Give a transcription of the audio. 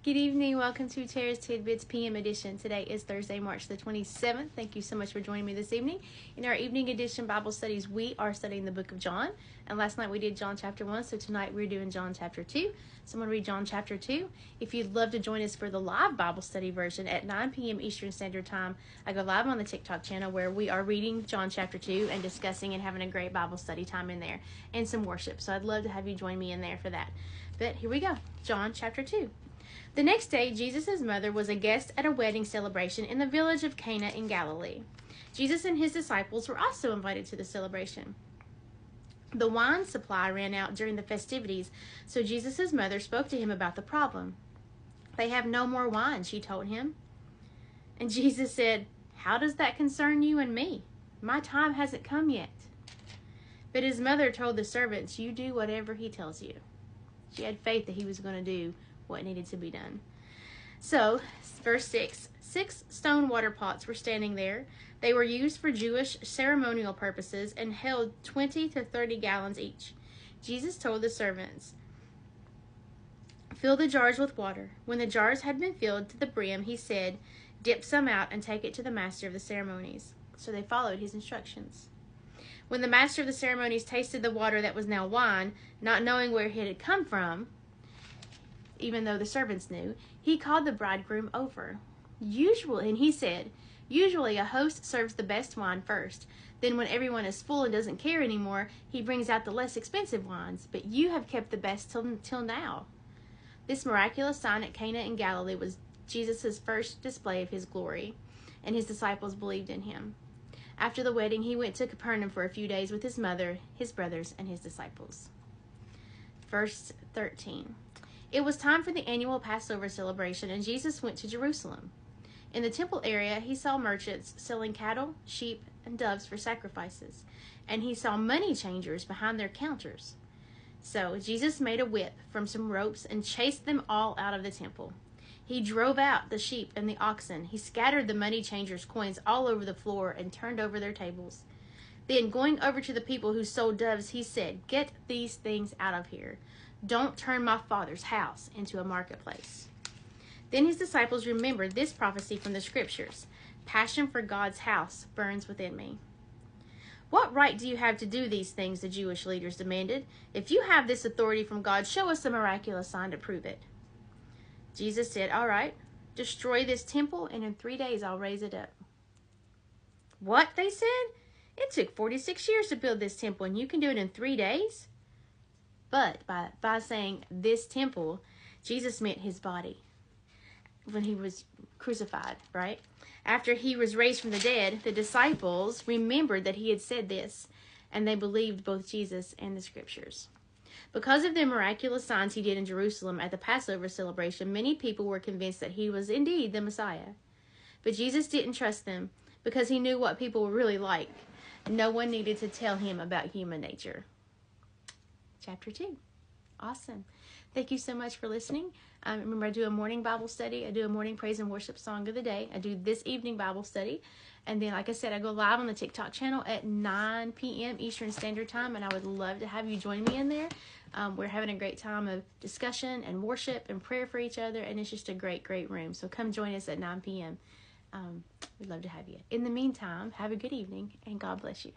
Good evening. Welcome to Tara's Tidbits PM edition. Today is Thursday, March the 27th. Thank you so much for joining me this evening. In our evening edition Bible studies, we are studying the book of John. And last night we did John chapter 1, so tonight we're doing John chapter 2. So I'm going to read John chapter 2. If you'd love to join us for the live Bible study version at 9 p.m. Eastern Standard Time, I go live on the TikTok channel where we are reading John chapter 2 and discussing and having a great Bible study time in there and some worship. So I'd love to have you join me in there for that. But here we go. John chapter 2. The next day, Jesus' mother was a guest at a wedding celebration in the village of Cana in Galilee. Jesus and his disciples were also invited to the celebration. The wine supply ran out during the festivities, so Jesus' mother spoke to him about the problem. "They have no more wine," she told him. And Jesus said, "How does that concern you and me? My time hasn't come yet." But his mother told the servants, "You do whatever he tells you." She had faith that he was going to do what needed to be done. So, verse 6, 6 stone water pots were standing there. They were used for Jewish ceremonial purposes and held 20 to 30 gallons each. Jesus told the servants, "Fill the jars with water." When the jars had been filled to the brim, he said, "Dip some out and take it to the master of the ceremonies." So they followed his instructions. When the master of the ceremonies tasted the water that was now wine, not knowing where it had come from, even though the servants knew, he called the bridegroom over. And he said, "Usually a host serves the best wine first. Then when everyone is full and doesn't care anymore, he brings out the less expensive wines. But you have kept the best till now." This miraculous sign at Cana in Galilee was Jesus' first display of his glory, and his disciples believed in him. After the wedding, he went to Capernaum for a few days with his mother, his brothers, and his disciples. Verse 13. It was time for the annual Passover celebration, and Jesus went to Jerusalem. In the temple area, he saw merchants selling cattle, sheep, and doves for sacrifices, and he saw money changers behind their counters. So Jesus made a whip from some ropes and chased them all out of the temple. He drove out the sheep and the oxen. He scattered the money changers' coins all over the floor and turned over their tables. Then, going over to the people who sold doves, he said, "Get these things out of here. Don't turn my Father's house into a marketplace." Then his disciples remembered this prophecy from the scriptures. "Passion for God's house burns within me." "What right do you have to do these things?" the Jewish leaders demanded. "If you have this authority from God, show us a miraculous sign to prove it." Jesus said, "All right, destroy this temple, and in 3 days I'll raise it up." "What?" they said. "It took 46 years to build this temple, and you can do it in 3 days?" But by saying this temple, Jesus meant his body when he was crucified, right? After he was raised from the dead, the disciples remembered that he had said this, and they believed both Jesus and the scriptures. Because of the miraculous signs he did in Jerusalem at the Passover celebration, many people were convinced that he was indeed the Messiah. But Jesus didn't trust them because he knew what people were really like. No one needed to tell him about human nature. Chapter 2. Awesome. Thank you so much for listening. Remember, I do a morning Bible study. I do a morning praise and worship song of the day. I do this evening Bible study. And then, like I said, I go live on the TikTok channel at 9 p.m. Eastern Standard Time. And I would love to have you join me in there. We're having a great time of discussion and worship and prayer for each other. And it's just a great, great room. So come join us at 9 p.m. We'd love to have you. In the meantime, have a good evening and God bless you.